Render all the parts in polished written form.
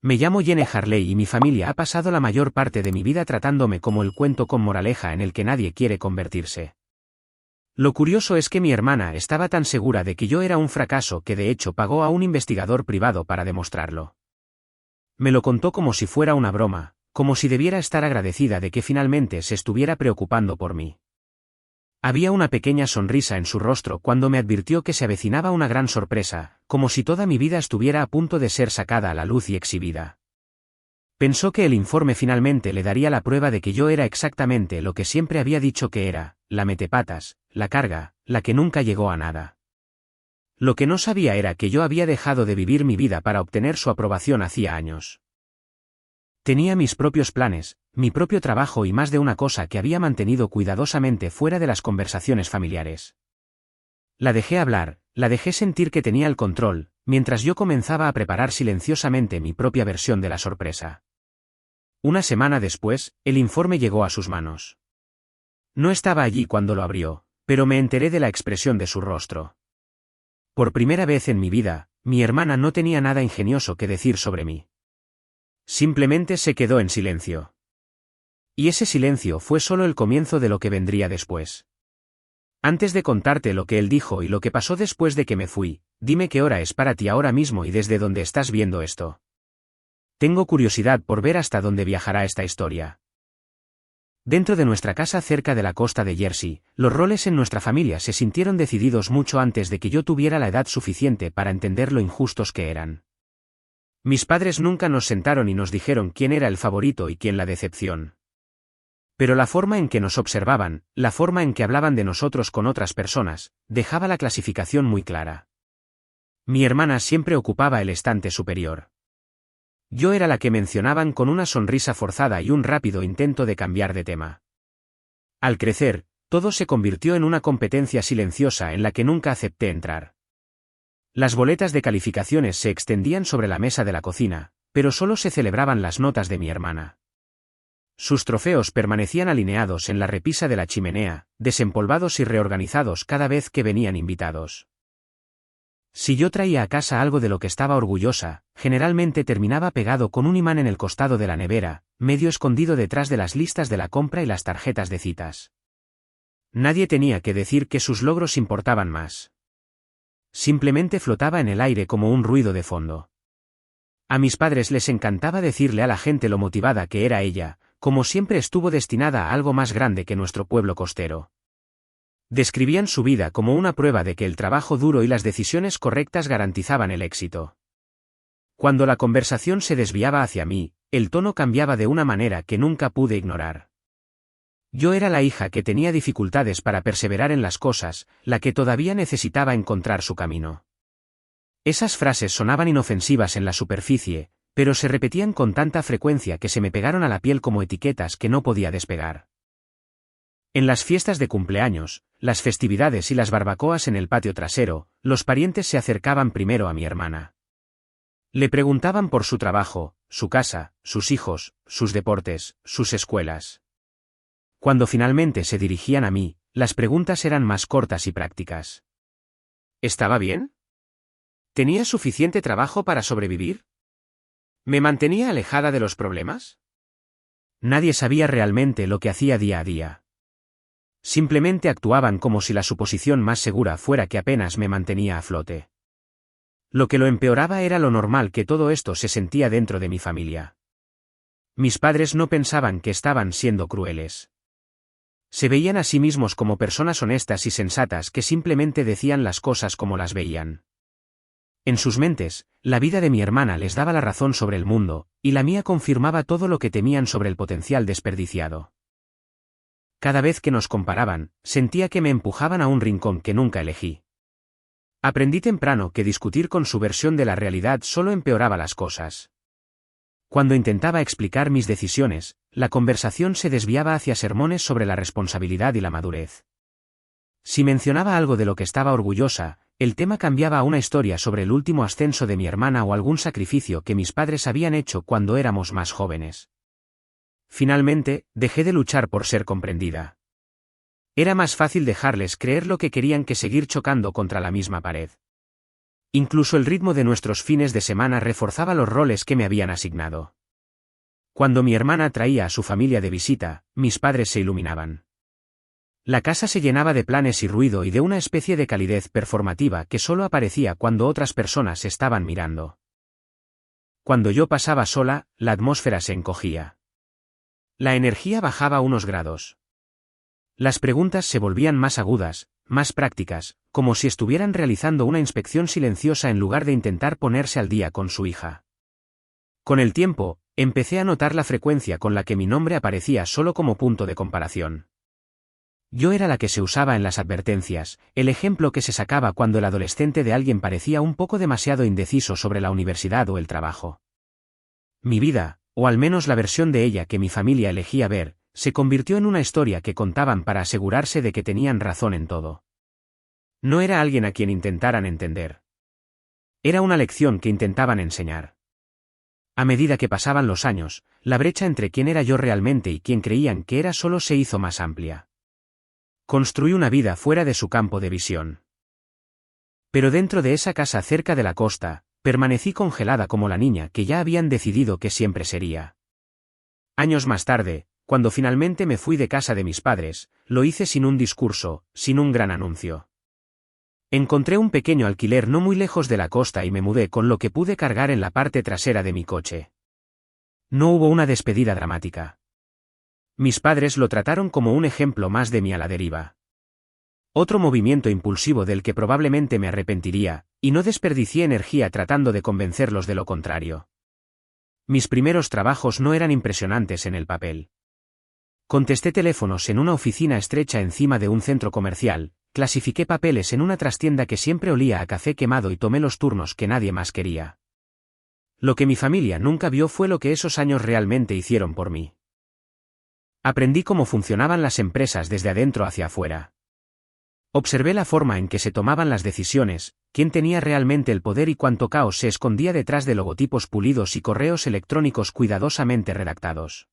Me llamo Jenny Harley y mi familia ha pasado la mayor parte de mi vida tratándome como el cuento con moraleja en el que nadie quiere convertirse. Lo curioso es que mi hermana estaba tan segura de que yo era un fracaso que de hecho pagó a un investigador privado para demostrarlo. Me lo contó como si fuera una broma, como si debiera estar agradecida de que finalmente se estuviera preocupando por mí. Había una pequeña sonrisa en su rostro cuando me advirtió que se avecinaba una gran sorpresa, como si toda mi vida estuviera a punto de ser sacada a la luz y exhibida. Pensó que el informe finalmente le daría la prueba de que yo era exactamente lo que siempre había dicho que era, la metepatas, la carga, la que nunca llegó a nada. Lo que no sabía era que yo había dejado de vivir mi vida para obtener su aprobación hacía años. Tenía mis propios planes, mi propio trabajo y más de una cosa que había mantenido cuidadosamente fuera de las conversaciones familiares. La dejé hablar, la dejé sentir que tenía el control, mientras yo comenzaba a preparar silenciosamente mi propia versión de la sorpresa. Una semana después, el informe llegó a sus manos. No estaba allí cuando lo abrió, pero me enteré de la expresión de su rostro. Por primera vez en mi vida, mi hermana no tenía nada ingenioso que decir sobre mí. Simplemente se quedó en silencio. Y ese silencio fue solo el comienzo de lo que vendría después. Antes de contarte lo que él dijo y lo que pasó después de que me fui, dime qué hora es para ti ahora mismo y desde dónde estás viendo esto. Tengo curiosidad por ver hasta dónde viajará esta historia. Dentro de nuestra casa cerca de la costa de Jersey, los roles en nuestra familia se sintieron decididos mucho antes de que yo tuviera la edad suficiente para entender lo injustos que eran. Mis padres nunca nos sentaron y nos dijeron quién era el favorito y quién la decepción. Pero la forma en que nos observaban, la forma en que hablaban de nosotros con otras personas, dejaba la clasificación muy clara. Mi hermana siempre ocupaba el estante superior. Yo era la que mencionaban con una sonrisa forzada y un rápido intento de cambiar de tema. Al crecer, todo se convirtió en una competencia silenciosa en la que nunca acepté entrar. Las boletas de calificaciones se extendían sobre la mesa de la cocina, pero solo se celebraban las notas de mi hermana. Sus trofeos permanecían alineados en la repisa de la chimenea, desempolvados y reorganizados cada vez que venían invitados. Si yo traía a casa algo de lo que estaba orgullosa, generalmente terminaba pegado con un imán en el costado de la nevera, medio escondido detrás de las listas de la compra y las tarjetas de citas. Nadie tenía que decir que sus logros importaban más. Simplemente flotaba en el aire como un ruido de fondo. A mis padres les encantaba decirle a la gente lo motivada que era ella, como siempre estuvo destinada a algo más grande que nuestro pueblo costero. Describían su vida como una prueba de que el trabajo duro y las decisiones correctas garantizaban el éxito. Cuando la conversación se desviaba hacia mí, el tono cambiaba de una manera que nunca pude ignorar. Yo era la hija que tenía dificultades para perseverar en las cosas, la que todavía necesitaba encontrar su camino. Esas frases sonaban inofensivas en la superficie, pero se repetían con tanta frecuencia que se me pegaron a la piel como etiquetas que no podía despegar. En las fiestas de cumpleaños, las festividades y las barbacoas en el patio trasero, los parientes se acercaban primero a mi hermana. Le preguntaban por su trabajo, su casa, sus hijos, sus deportes, sus escuelas. Cuando finalmente se dirigían a mí, las preguntas eran más cortas y prácticas. ¿Estaba bien? ¿Tenía suficiente trabajo para sobrevivir? ¿Me mantenía alejada de los problemas? Nadie sabía realmente lo que hacía día a día. Simplemente actuaban como si la suposición más segura fuera que apenas me mantenía a flote. Lo que lo empeoraba era lo normal que todo esto se sentía dentro de mi familia. Mis padres no pensaban que estaban siendo crueles. Se veían a sí mismos como personas honestas y sensatas que simplemente decían las cosas como las veían. En sus mentes, la vida de mi hermana les daba la razón sobre el mundo, y la mía confirmaba todo lo que temían sobre el potencial desperdiciado. Cada vez que nos comparaban, sentía que me empujaban a un rincón que nunca elegí. Aprendí temprano que discutir con su versión de la realidad solo empeoraba las cosas. Cuando intentaba explicar mis decisiones, la conversación se desviaba hacia sermones sobre la responsabilidad y la madurez. Si mencionaba algo de lo que estaba orgullosa, el tema cambiaba a una historia sobre el último ascenso de mi hermana o algún sacrificio que mis padres habían hecho cuando éramos más jóvenes. Finalmente, dejé de luchar por ser comprendida. Era más fácil dejarles creer lo que querían que seguir chocando contra la misma pared. Incluso el ritmo de nuestros fines de semana reforzaba los roles que me habían asignado. Cuando mi hermana traía a su familia de visita, mis padres se iluminaban. La casa se llenaba de planes y ruido y de una especie de calidez performativa que solo aparecía cuando otras personas estaban mirando. Cuando yo pasaba sola, la atmósfera se encogía. La energía bajaba unos grados. Las preguntas se volvían más agudas, más prácticas, como si estuvieran realizando una inspección silenciosa en lugar de intentar ponerse al día con su hija. Con el tiempo, empecé a notar la frecuencia con la que mi nombre aparecía solo como punto de comparación. Yo era la que se usaba en las advertencias, el ejemplo que se sacaba cuando el adolescente de alguien parecía un poco demasiado indeciso sobre la universidad o el trabajo. Mi vida, o al menos la versión de ella que mi familia elegía ver, se convirtió en una historia que contaban para asegurarse de que tenían razón en todo. No era alguien a quien intentaran entender. Era una lección que intentaban enseñar. A medida que pasaban los años, la brecha entre quién era yo realmente y quién creían que era solo se hizo más amplia. Construí una vida fuera de su campo de visión. Pero dentro de esa casa cerca de la costa, permanecí congelada como la niña que ya habían decidido que siempre sería. Años más tarde, cuando finalmente me fui de casa de mis padres, lo hice sin un discurso, sin un gran anuncio. Encontré un pequeño alquiler no muy lejos de la costa y me mudé con lo que pude cargar en la parte trasera de mi coche. No hubo una despedida dramática. Mis padres lo trataron como un ejemplo más de mí a la deriva. Otro movimiento impulsivo del que probablemente me arrepentiría, y no desperdicié energía tratando de convencerlos de lo contrario. Mis primeros trabajos no eran impresionantes en el papel. Contesté teléfonos en una oficina estrecha encima de un centro comercial, clasifiqué papeles en una trastienda que siempre olía a café quemado y tomé los turnos que nadie más quería. Lo que mi familia nunca vio fue lo que esos años realmente hicieron por mí. Aprendí cómo funcionaban las empresas desde adentro hacia afuera. Observé la forma en que se tomaban las decisiones, quién tenía realmente el poder y cuánto caos se escondía detrás de logotipos pulidos y correos electrónicos cuidadosamente redactados.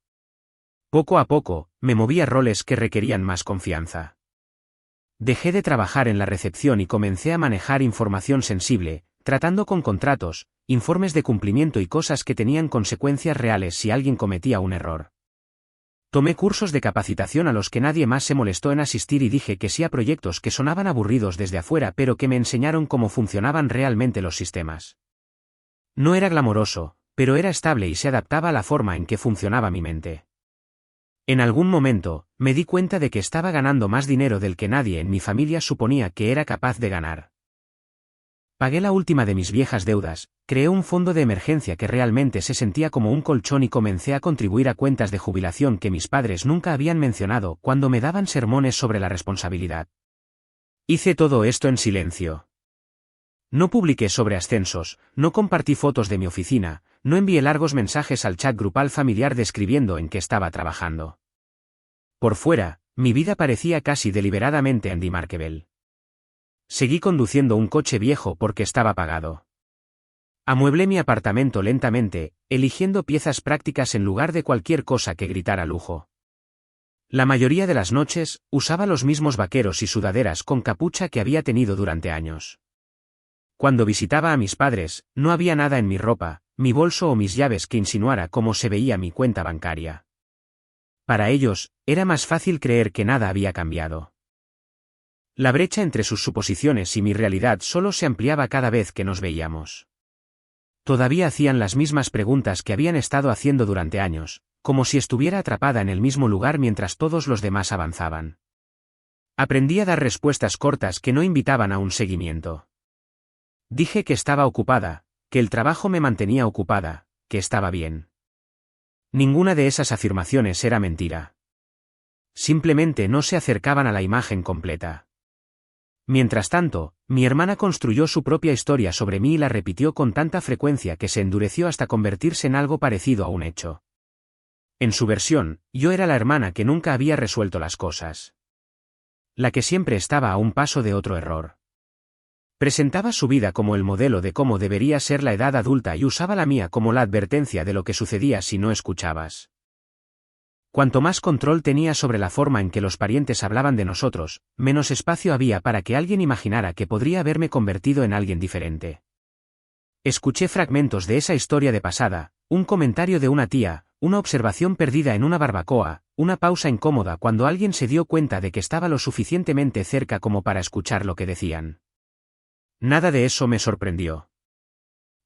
Poco a poco, me moví a roles que requerían más confianza. Dejé de trabajar en la recepción y comencé a manejar información sensible, tratando con contratos, informes de cumplimiento y cosas que tenían consecuencias reales si alguien cometía un error. Tomé cursos de capacitación a los que nadie más se molestó en asistir y dije que sí a proyectos que sonaban aburridos desde afuera pero que me enseñaron cómo funcionaban realmente los sistemas. No era glamoroso, pero era estable y se adaptaba a la forma en que funcionaba mi mente. En algún momento, me di cuenta de que estaba ganando más dinero del que nadie en mi familia suponía que era capaz de ganar. Pagué la última de mis viejas deudas, creé un fondo de emergencia que realmente se sentía como un colchón y comencé a contribuir a cuentas de jubilación que mis padres nunca habían mencionado cuando me daban sermones sobre la responsabilidad. Hice todo esto en silencio. No publiqué sobre ascensos, no compartí fotos de mi oficina, no envié largos mensajes al chat grupal familiar describiendo en qué estaba trabajando. Por fuera, mi vida parecía casi deliberadamente Andy Markeville. Seguí conduciendo un coche viejo porque estaba pagado. Amueblé mi apartamento lentamente, eligiendo piezas prácticas en lugar de cualquier cosa que gritara lujo. La mayoría de las noches, usaba los mismos vaqueros y sudaderas con capucha que había tenido durante años. Cuando visitaba a mis padres, no había nada en mi ropa, mi bolso o mis llaves que insinuara cómo se veía mi cuenta bancaria. Para ellos, era más fácil creer que nada había cambiado. La brecha entre sus suposiciones y mi realidad solo se ampliaba cada vez que nos veíamos. Todavía hacían las mismas preguntas que habían estado haciendo durante años, como si estuviera atrapada en el mismo lugar mientras todos los demás avanzaban. Aprendí a dar respuestas cortas que no invitaban a un seguimiento. Dije que estaba ocupada, que el trabajo me mantenía ocupada, que estaba bien. Ninguna de esas afirmaciones era mentira. Simplemente no se acercaban a la imagen completa. Mientras tanto, mi hermana construyó su propia historia sobre mí y la repitió con tanta frecuencia que se endureció hasta convertirse en algo parecido a un hecho. En su versión, yo era la hermana que nunca había resuelto las cosas. La que siempre estaba a un paso de otro error. Presentaba su vida como el modelo de cómo debería ser la edad adulta y usaba la mía como la advertencia de lo que sucedía si no escuchabas. Cuanto más control tenía sobre la forma en que los parientes hablaban de nosotros, menos espacio había para que alguien imaginara que podría haberme convertido en alguien diferente. Escuché fragmentos de esa historia de pasada, un comentario de una tía, una observación perdida en una barbacoa, una pausa incómoda cuando alguien se dio cuenta de que estaba lo suficientemente cerca como para escuchar lo que decían. Nada de eso me sorprendió.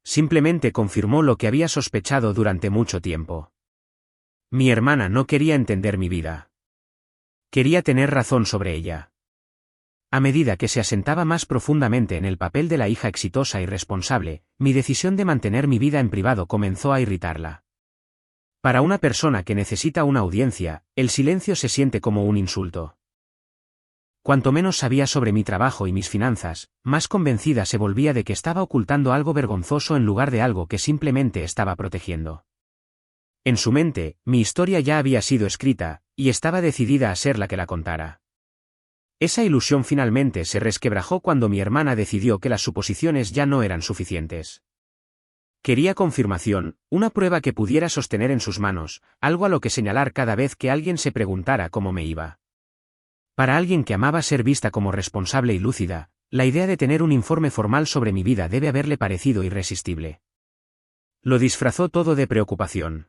Simplemente confirmó lo que había sospechado durante mucho tiempo. Mi hermana no quería entender mi vida. Quería tener razón sobre ella. A medida que se asentaba más profundamente en el papel de la hija exitosa y responsable, mi decisión de mantener mi vida en privado comenzó a irritarla. Para una persona que necesita una audiencia, el silencio se siente como un insulto. Cuanto menos sabía sobre mi trabajo y mis finanzas, más convencida se volvía de que estaba ocultando algo vergonzoso en lugar de algo que simplemente estaba protegiendo. En su mente, mi historia ya había sido escrita, y estaba decidida a ser la que la contara. Esa ilusión finalmente se resquebrajó cuando mi hermana decidió que las suposiciones ya no eran suficientes. Quería confirmación, una prueba que pudiera sostener en sus manos, algo a lo que señalar cada vez que alguien se preguntara cómo me iba. Para alguien que amaba ser vista como responsable y lúcida, la idea de tener un informe formal sobre mi vida debe haberle parecido irresistible. Lo disfrazó todo de preocupación.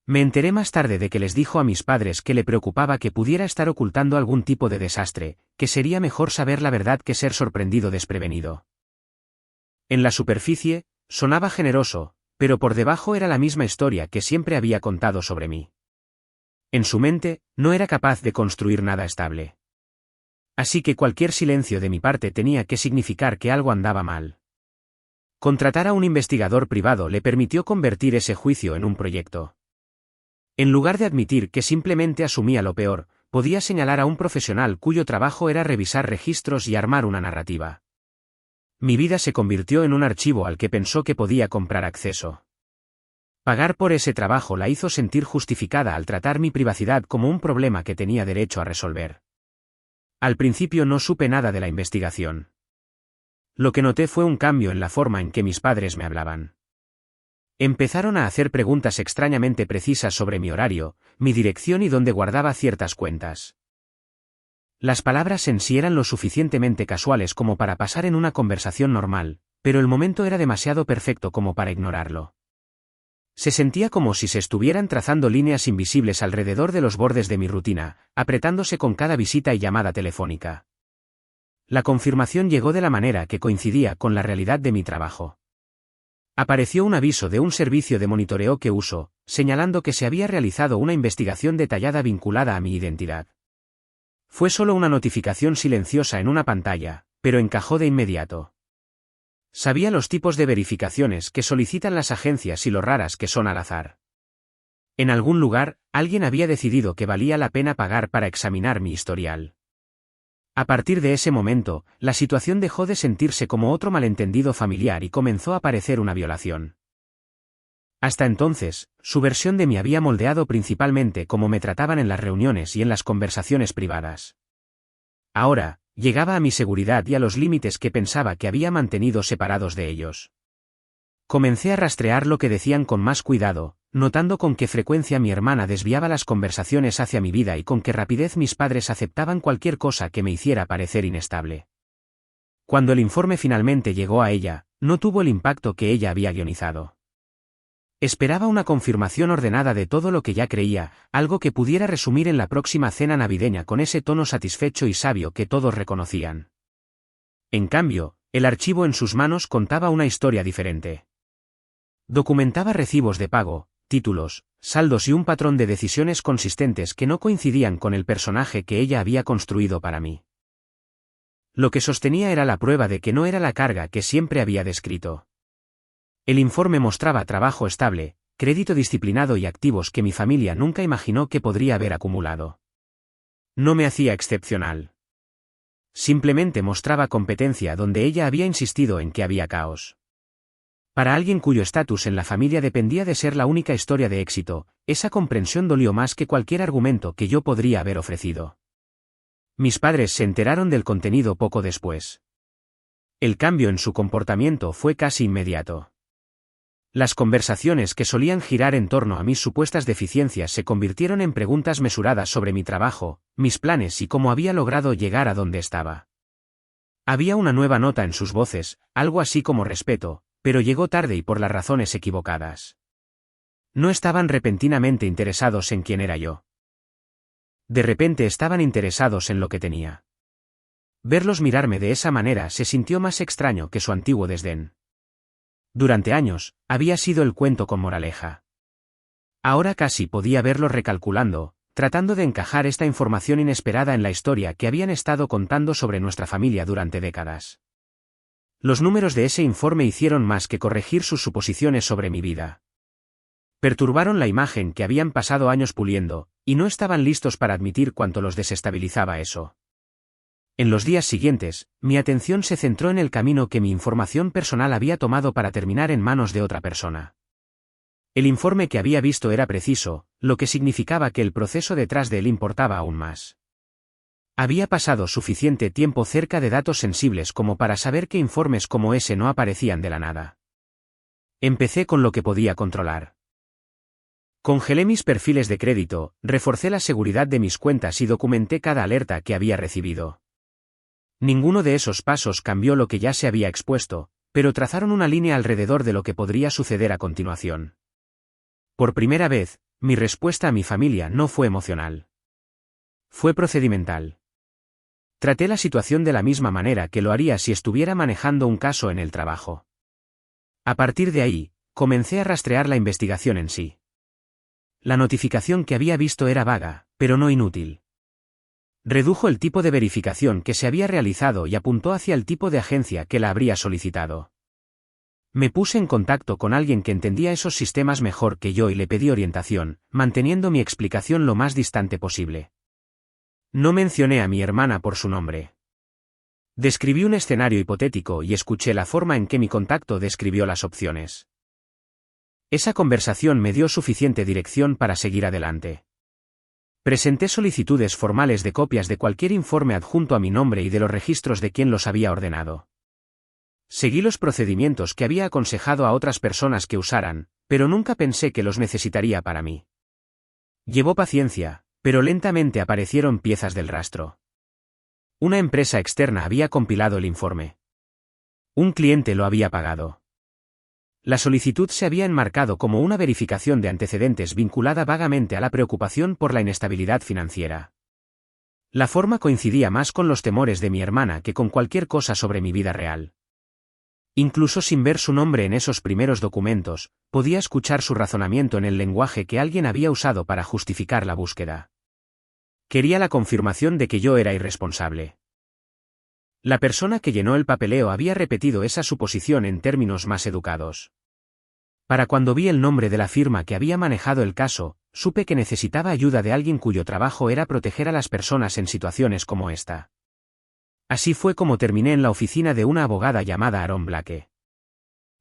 Me enteré más tarde de que les dijo a mis padres que le preocupaba que pudiera estar ocultando algún tipo de desastre, que sería mejor saber la verdad que ser sorprendido desprevenido. En la superficie, sonaba generoso, pero por debajo era la misma historia que siempre había contado sobre mí. En su mente, no era capaz de construir nada estable. Así que cualquier silencio de mi parte tenía que significar que algo andaba mal. Contratar a un investigador privado le permitió convertir ese juicio en un proyecto. En lugar de admitir que simplemente asumía lo peor, podía señalar a un profesional cuyo trabajo era revisar registros y armar una narrativa. Mi vida se convirtió en un archivo al que pensó que podía comprar acceso. Pagar por ese trabajo la hizo sentir justificada al tratar mi privacidad como un problema que tenía derecho a resolver. Al principio no supe nada de la investigación. Lo que noté fue un cambio en la forma en que mis padres me hablaban. Empezaron a hacer preguntas extrañamente precisas sobre mi horario, mi dirección y dónde guardaba ciertas cuentas. Las palabras en sí eran lo suficientemente casuales como para pasar en una conversación normal, pero el momento era demasiado perfecto como para ignorarlo. Se sentía como si se estuvieran trazando líneas invisibles alrededor de los bordes de mi rutina, apretándose con cada visita y llamada telefónica. La confirmación llegó de la manera que coincidía con la realidad de mi trabajo. Apareció un aviso de un servicio de monitoreo que uso, señalando que se había realizado una investigación detallada vinculada a mi identidad. Fue solo una notificación silenciosa en una pantalla, pero encajó de inmediato. Sabía los tipos de verificaciones que solicitan las agencias y lo raras que son al azar. En algún lugar, alguien había decidido que valía la pena pagar para examinar mi historial. A partir de ese momento, la situación dejó de sentirse como otro malentendido familiar y comenzó a parecer una violación. Hasta entonces, su versión de mí había moldeado principalmente cómo me trataban en las reuniones y en las conversaciones privadas. Ahora, llegaba a mi seguridad y a los límites que pensaba que había mantenido separados de ellos. Comencé a rastrear lo que decían con más cuidado, notando con qué frecuencia mi hermana desviaba las conversaciones hacia mi vida y con qué rapidez mis padres aceptaban cualquier cosa que me hiciera parecer inestable. Cuando el informe finalmente llegó a ella, no tuvo el impacto que ella había guionizado. Esperaba una confirmación ordenada de todo lo que ya creía, algo que pudiera resumir en la próxima cena navideña con ese tono satisfecho y sabio que todos reconocían. En cambio, el archivo en sus manos contaba una historia diferente. Documentaba recibos de pago, títulos, saldos y un patrón de decisiones consistentes que no coincidían con el personaje que ella había construido para mí. Lo que sostenía era la prueba de que no era la carga que siempre había descrito. El informe mostraba trabajo estable, crédito disciplinado y activos que mi familia nunca imaginó que podría haber acumulado. No me hacía excepcional. Simplemente mostraba competencia donde ella había insistido en que había caos. Para alguien cuyo estatus en la familia dependía de ser la única historia de éxito, esa comprensión dolió más que cualquier argumento que yo podría haber ofrecido. Mis padres se enteraron del contenido poco después. El cambio en su comportamiento fue casi inmediato. Las conversaciones que solían girar en torno a mis supuestas deficiencias se convirtieron en preguntas mesuradas sobre mi trabajo, mis planes y cómo había logrado llegar a donde estaba. Había una nueva nota en sus voces, algo así como respeto, pero llegó tarde y por las razones equivocadas. No estaban repentinamente interesados en quién era yo. De repente estaban interesados en lo que tenía. Verlos mirarme de esa manera se sintió más extraño que su antiguo desdén. Durante años, había sido el cuento con moraleja. Ahora casi podía verlos recalculando, tratando de encajar esta información inesperada en la historia que habían estado contando sobre nuestra familia durante décadas. Los números de ese informe hicieron más que corregir sus suposiciones sobre mi vida. Perturbaron la imagen que habían pasado años puliendo, y no estaban listos para admitir cuánto los desestabilizaba eso. En los días siguientes, mi atención se centró en el camino que mi información personal había tomado para terminar en manos de otra persona. El informe que había visto era preciso, lo que significaba que el proceso detrás de él importaba aún más. Había pasado suficiente tiempo cerca de datos sensibles como para saber que informes como ese no aparecían de la nada. Empecé con lo que podía controlar. Congelé mis perfiles de crédito, reforcé la seguridad de mis cuentas y documenté cada alerta que había recibido. Ninguno de esos pasos cambió lo que ya se había expuesto, pero trazaron una línea alrededor de lo que podría suceder a continuación. Por primera vez, mi respuesta a mi familia no fue emocional. Fue procedimental. Traté la situación de la misma manera que lo haría si estuviera manejando un caso en el trabajo. A partir de ahí, comencé a rastrear la investigación en sí. La notificación que había visto era vaga, pero no inútil. Redujo el tipo de verificación que se había realizado y apuntó hacia el tipo de agencia que la habría solicitado. Me puse en contacto con alguien que entendía esos sistemas mejor que yo y le pedí orientación, manteniendo mi explicación lo más distante posible. No mencioné a mi hermana por su nombre. Describí un escenario hipotético y escuché la forma en que mi contacto describió las opciones. Esa conversación me dio suficiente dirección para seguir adelante. Presenté solicitudes formales de copias de cualquier informe adjunto a mi nombre y de los registros de quien los había ordenado. Seguí los procedimientos que había aconsejado a otras personas que usaran, pero nunca pensé que los necesitaría para mí. Llevó paciencia, pero lentamente aparecieron piezas del rastro. Una empresa externa había compilado el informe. Un cliente lo había pagado. La solicitud se había enmarcado como una verificación de antecedentes vinculada vagamente a la preocupación por la inestabilidad financiera. La forma coincidía más con los temores de mi hermana que con cualquier cosa sobre mi vida real. Incluso sin ver su nombre en esos primeros documentos, podía escuchar su razonamiento en el lenguaje que alguien había usado para justificar la búsqueda. Quería la confirmación de que yo era irresponsable. La persona que llenó el papeleo había repetido esa suposición en términos más educados. Para cuando vi el nombre de la firma que había manejado el caso, supe que necesitaba ayuda de alguien cuyo trabajo era proteger a las personas en situaciones como esta. Así fue como terminé en la oficina de una abogada llamada Aaron Blake.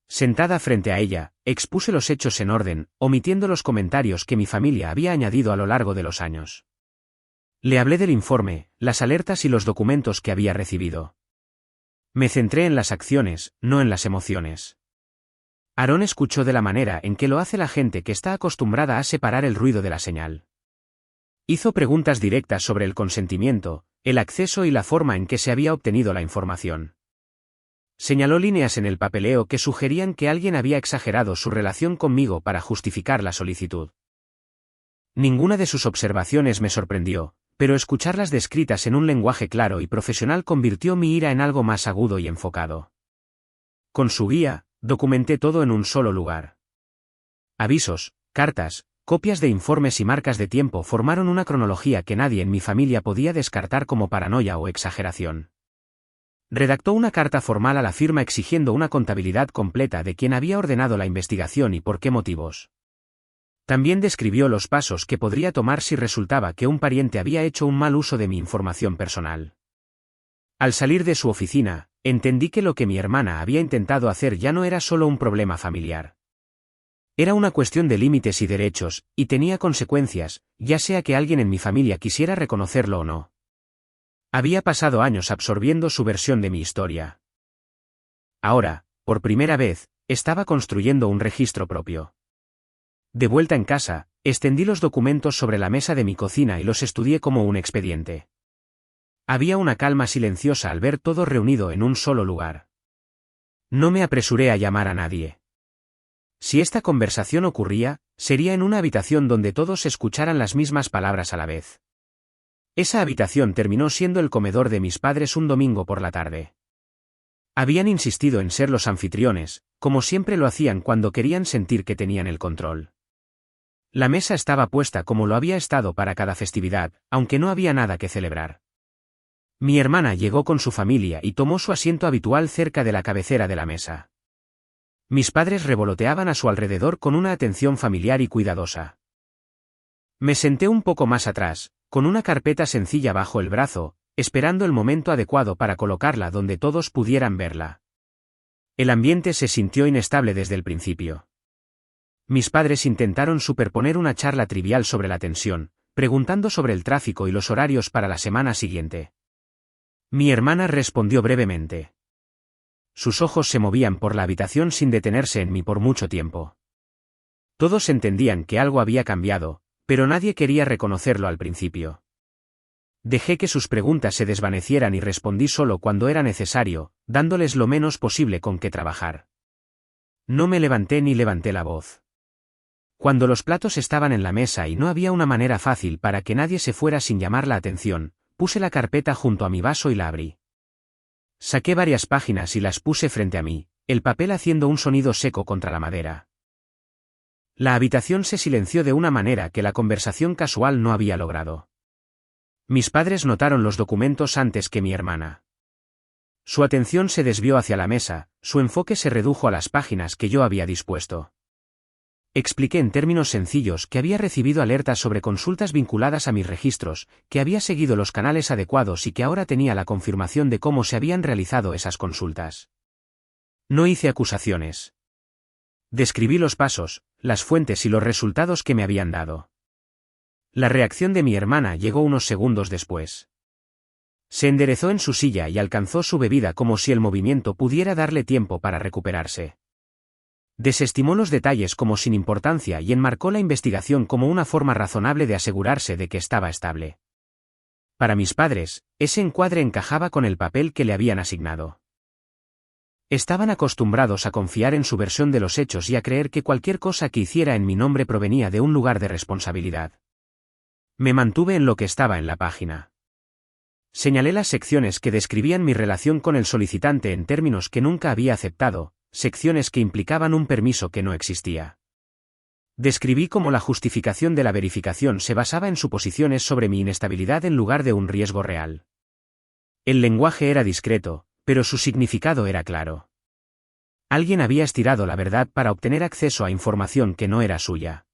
Sentada frente a ella, expuse los hechos en orden, omitiendo los comentarios que mi familia había añadido a lo largo de los años. Le hablé del informe, las alertas y los documentos que había recibido. Me centré en las acciones, no en las emociones. Aaron escuchó de la manera en que lo hace la gente que está acostumbrada a separar el ruido de la señal. Hizo preguntas directas sobre el consentimiento, el acceso y la forma en que se había obtenido la información. Señaló líneas en el papeleo que sugerían que alguien había exagerado su relación conmigo para justificar la solicitud. Ninguna de sus observaciones me sorprendió, pero escucharlas descritas en un lenguaje claro y profesional convirtió mi ira en algo más agudo y enfocado. Con su guía, documenté todo en un solo lugar. Avisos, cartas, copias de informes y marcas de tiempo formaron una cronología que nadie en mi familia podía descartar como paranoia o exageración. Redactó una carta formal a la firma exigiendo una contabilidad completa de quién había ordenado la investigación y por qué motivos. También describió los pasos que podría tomar si resultaba que un pariente había hecho un mal uso de mi información personal. Al salir de su oficina, entendí que lo que mi hermana había intentado hacer ya no era solo un problema familiar. Era una cuestión de límites y derechos, y tenía consecuencias, ya sea que alguien en mi familia quisiera reconocerlo o no. Había pasado años absorbiendo su versión de mi historia. Ahora, por primera vez, estaba construyendo un registro propio. De vuelta en casa, extendí los documentos sobre la mesa de mi cocina y los estudié como un expediente. Había una calma silenciosa al ver todo reunido en un solo lugar. No me apresuré a llamar a nadie. Si esta conversación ocurría, sería en una habitación donde todos escucharan las mismas palabras a la vez. Esa habitación terminó siendo el comedor de mis padres un domingo por la tarde. Habían insistido en ser los anfitriones, como siempre lo hacían cuando querían sentir que tenían el control. La mesa estaba puesta como lo había estado para cada festividad, aunque no había nada que celebrar. Mi hermana llegó con su familia y tomó su asiento habitual cerca de la cabecera de la mesa. Mis padres revoloteaban a su alrededor con una atención familiar y cuidadosa. Me senté un poco más atrás, con una carpeta sencilla bajo el brazo, esperando el momento adecuado para colocarla donde todos pudieran verla. El ambiente se sintió inestable desde el principio. Mis padres intentaron superponer una charla trivial sobre la tensión, preguntando sobre el tráfico y los horarios para la semana siguiente. Mi hermana respondió brevemente. Sus ojos se movían por la habitación sin detenerse en mí por mucho tiempo. Todos entendían que algo había cambiado, pero nadie quería reconocerlo al principio. Dejé que sus preguntas se desvanecieran y respondí solo cuando era necesario, dándoles lo menos posible con que trabajar. No me levanté ni levanté la voz. Cuando los platos estaban en la mesa y no había una manera fácil para que nadie se fuera sin llamar la atención, puse la carpeta junto a mi vaso y la abrí. Saqué varias páginas y las puse frente a mí, el papel haciendo un sonido seco contra la madera. La habitación se silenció de una manera que la conversación casual no había logrado. Mis padres notaron los documentos antes que mi hermana. Su atención se desvió hacia la mesa, su enfoque se redujo a las páginas que yo había dispuesto. Expliqué en términos sencillos que había recibido alertas sobre consultas vinculadas a mis registros, que había seguido los canales adecuados y que ahora tenía la confirmación de cómo se habían realizado esas consultas. No hice acusaciones. Describí los pasos, las fuentes y los resultados que me habían dado. La reacción de mi hermana llegó unos segundos después. Se enderezó en su silla y alcanzó su bebida como si el movimiento pudiera darle tiempo para recuperarse. Desestimó los detalles como sin importancia y enmarcó la investigación como una forma razonable de asegurarse de que estaba estable. Para mis padres, ese encuadre encajaba con el papel que le habían asignado. Estaban acostumbrados a confiar en su versión de los hechos y a creer que cualquier cosa que hiciera en mi nombre provenía de un lugar de responsabilidad. Me mantuve en lo que estaba en la página. Señalé las secciones que describían mi relación con el solicitante en términos que nunca había aceptado, secciones que implicaban un permiso que no existía. Describí cómo la justificación de la verificación se basaba en suposiciones sobre mi inestabilidad en lugar de un riesgo real. El lenguaje era discreto, pero su significado era claro. Alguien había estirado la verdad para obtener acceso a información que no era suya.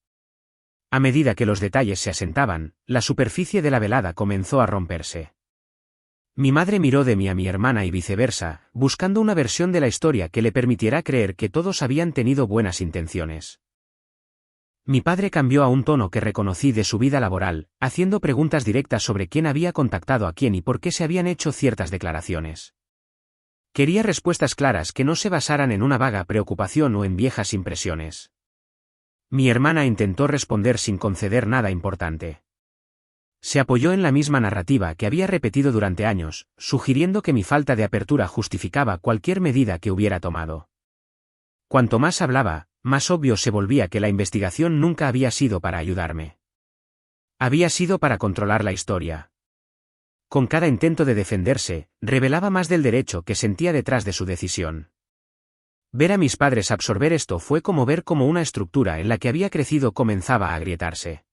A medida que los detalles se asentaban, la superficie de la velada comenzó a romperse. Mi madre miró de mí a mi hermana y viceversa, buscando una versión de la historia que le permitiera creer que todos habían tenido buenas intenciones. Mi padre cambió a un tono que reconocí de su vida laboral, haciendo preguntas directas sobre quién había contactado a quién y por qué se habían hecho ciertas declaraciones. Quería respuestas claras que no se basaran en una vaga preocupación o en viejas impresiones. Mi hermana intentó responder sin conceder nada importante. Se apoyó en la misma narrativa que había repetido durante años, sugiriendo que mi falta de apertura justificaba cualquier medida que hubiera tomado. Cuanto más hablaba, más obvio se volvía que la investigación nunca había sido para ayudarme. Había sido para controlar la historia. Con cada intento de defenderse, revelaba más del derecho que sentía detrás de su decisión. Ver a mis padres absorber esto fue como ver cómo una estructura en la que había crecido comenzaba a agrietarse.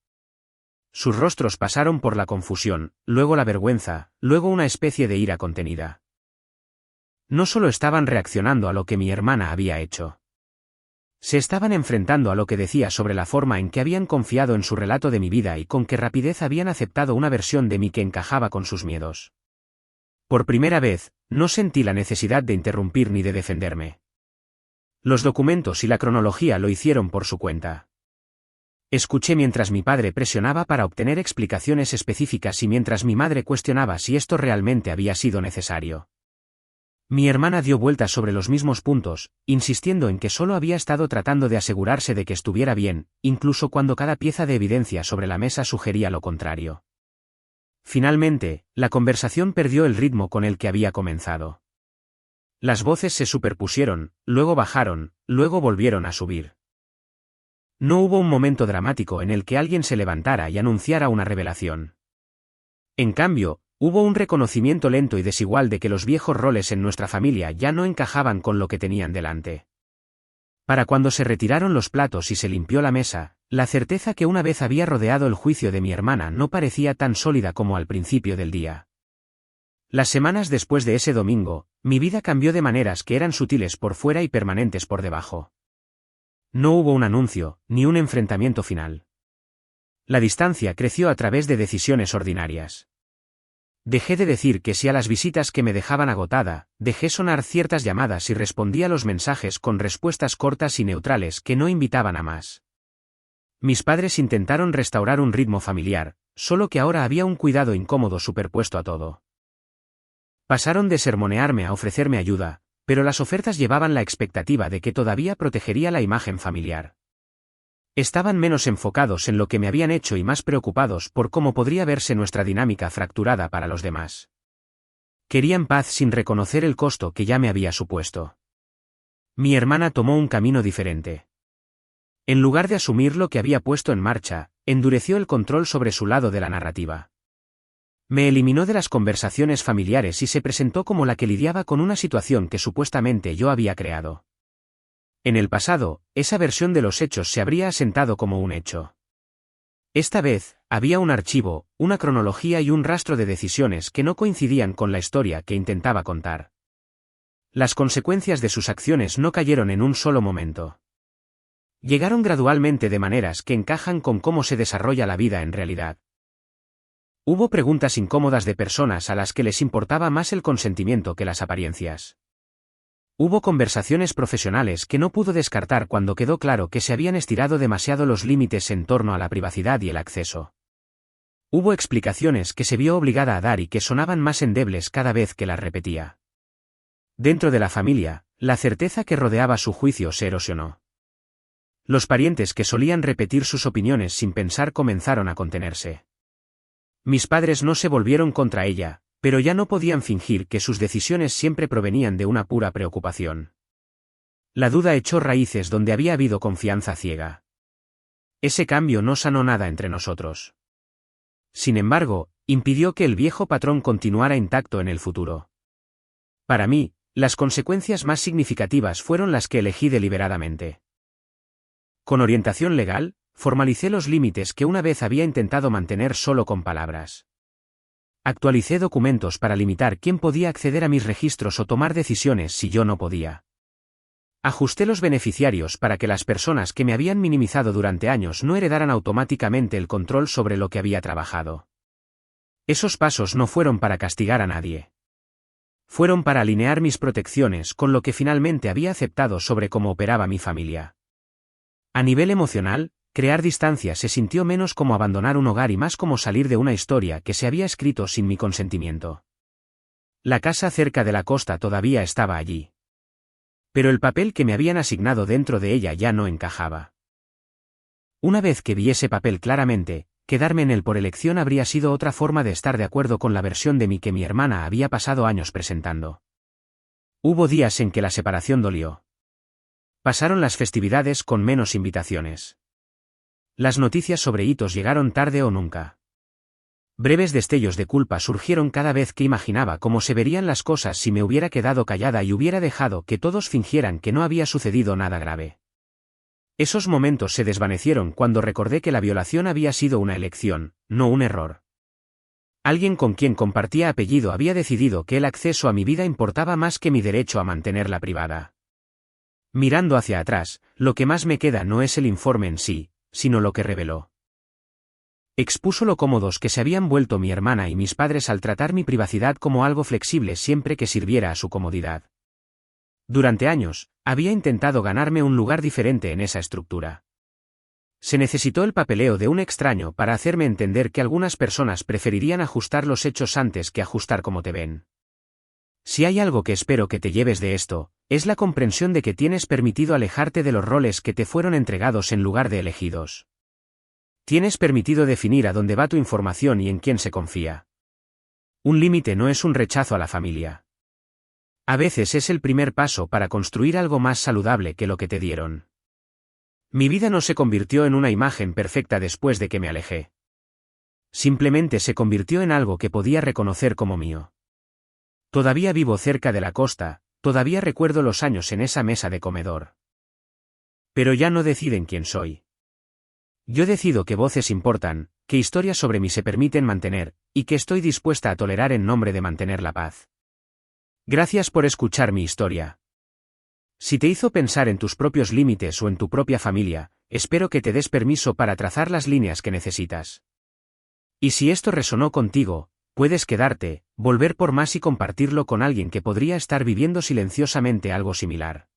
Sus rostros pasaron por la confusión, luego la vergüenza, luego una especie de ira contenida. No solo estaban reaccionando a lo que mi hermana había hecho. Se estaban enfrentando a lo que decía sobre la forma en que habían confiado en su relato de mi vida y con qué rapidez habían aceptado una versión de mí que encajaba con sus miedos. Por primera vez, no sentí la necesidad de interrumpir ni de defenderme. Los documentos y la cronología lo hicieron por su cuenta. Escuché mientras mi padre presionaba para obtener explicaciones específicas y mientras mi madre cuestionaba si esto realmente había sido necesario. Mi hermana dio vueltas sobre los mismos puntos, insistiendo en que solo había estado tratando de asegurarse de que estuviera bien, incluso cuando cada pieza de evidencia sobre la mesa sugería lo contrario. Finalmente, la conversación perdió el ritmo con el que había comenzado. Las voces se superpusieron, luego bajaron, luego volvieron a subir. No hubo un momento dramático en el que alguien se levantara y anunciara una revelación. En cambio, hubo un reconocimiento lento y desigual de que los viejos roles en nuestra familia ya no encajaban con lo que tenían delante. Para cuando se retiraron los platos y se limpió la mesa, la certeza que una vez había rodeado el juicio de mi hermana no parecía tan sólida como al principio del día. Las semanas después de ese domingo, mi vida cambió de maneras que eran sutiles por fuera y permanentes por debajo. No hubo un anuncio, ni un enfrentamiento final. La distancia creció a través de decisiones ordinarias. Dejé de decir que sí a las visitas que me dejaban agotada, dejé sonar ciertas llamadas y respondí a los mensajes con respuestas cortas y neutrales que no invitaban a más. Mis padres intentaron restaurar un ritmo familiar, solo que ahora había un cuidado incómodo superpuesto a todo. Pasaron de sermonearme a ofrecerme ayuda, pero las ofertas llevaban la expectativa de que todavía protegería la imagen familiar. Estaban menos enfocados en lo que me habían hecho y más preocupados por cómo podría verse nuestra dinámica fracturada para los demás. Querían paz sin reconocer el costo que ya me había supuesto. Mi hermana tomó un camino diferente. En lugar de asumir lo que había puesto en marcha, endureció el control sobre su lado de la narrativa. Me eliminó de las conversaciones familiares y se presentó como la que lidiaba con una situación que supuestamente yo había creado. En el pasado, esa versión de los hechos se habría asentado como un hecho. Esta vez, había un archivo, una cronología y un rastro de decisiones que no coincidían con la historia que intentaba contar. Las consecuencias de sus acciones no cayeron en un solo momento. Llegaron gradualmente de maneras que encajan con cómo se desarrolla la vida en realidad. Hubo preguntas incómodas de personas a las que les importaba más el consentimiento que las apariencias. Hubo conversaciones profesionales que no pudo descartar cuando quedó claro que se habían estirado demasiado los límites en torno a la privacidad y el acceso. Hubo explicaciones que se vio obligada a dar y que sonaban más endebles cada vez que las repetía. Dentro de la familia, la certeza que rodeaba su juicio se erosionó. Los parientes que solían repetir sus opiniones sin pensar comenzaron a contenerse. Mis padres no se volvieron contra ella, pero ya no podían fingir que sus decisiones siempre provenían de una pura preocupación. La duda echó raíces donde había habido confianza ciega. Ese cambio no sanó nada entre nosotros. Sin embargo, impidió que el viejo patrón continuara intacto en el futuro. Para mí, las consecuencias más significativas fueron las que elegí deliberadamente. Con orientación legal, formalicé los límites que una vez había intentado mantener solo con palabras. Actualicé documentos para limitar quién podía acceder a mis registros o tomar decisiones si yo no podía. Ajusté los beneficiarios para que las personas que me habían minimizado durante años no heredaran automáticamente el control sobre lo que había trabajado. Esos pasos no fueron para castigar a nadie. Fueron para alinear mis protecciones con lo que finalmente había aceptado sobre cómo operaba mi familia. A nivel emocional, crear distancia se sintió menos como abandonar un hogar y más como salir de una historia que se había escrito sin mi consentimiento. La casa cerca de la costa todavía estaba allí. Pero el papel que me habían asignado dentro de ella ya no encajaba. Una vez que vi ese papel claramente, quedarme en él por elección habría sido otra forma de estar de acuerdo con la versión de mí que mi hermana había pasado años presentando. Hubo días en que la separación dolió. Pasaron las festividades con menos invitaciones. Las noticias sobre hitos llegaron tarde o nunca. Breves destellos de culpa surgieron cada vez que imaginaba cómo se verían las cosas si me hubiera quedado callada y hubiera dejado que todos fingieran que no había sucedido nada grave. Esos momentos se desvanecieron cuando recordé que la violación había sido una elección, no un error. Alguien con quien compartía apellido había decidido que el acceso a mi vida importaba más que mi derecho a mantenerla privada. Mirando hacia atrás, lo que más me queda no es el informe en sí, sino lo que reveló. Expuso lo cómodos que se habían vuelto mi hermana y mis padres al tratar mi privacidad como algo flexible siempre que sirviera a su comodidad. Durante años, había intentado ganarme un lugar diferente en esa estructura. Se necesitó el papeleo de un extraño para hacerme entender que algunas personas preferirían ajustar los hechos antes que ajustar como te ven. Si hay algo que espero que te lleves de esto, es la comprensión de que tienes permitido alejarte de los roles que te fueron entregados en lugar de elegidos. Tienes permitido definir a dónde va tu información y en quién se confía. Un límite no es un rechazo a la familia. A veces es el primer paso para construir algo más saludable que lo que te dieron. Mi vida no se convirtió en una imagen perfecta después de que me alejé. Simplemente se convirtió en algo que podía reconocer como mío. Todavía vivo cerca de la costa, todavía recuerdo los años en esa mesa de comedor. Pero ya no deciden quién soy. Yo decido qué voces importan, qué historias sobre mí se permiten mantener, y qué estoy dispuesta a tolerar en nombre de mantener la paz. Gracias por escuchar mi historia. Si te hizo pensar en tus propios límites o en tu propia familia, espero que te des permiso para trazar las líneas que necesitas. Y si esto resonó contigo, puedes quedarte, volver por más y compartirlo con alguien que podría estar viviendo silenciosamente algo similar.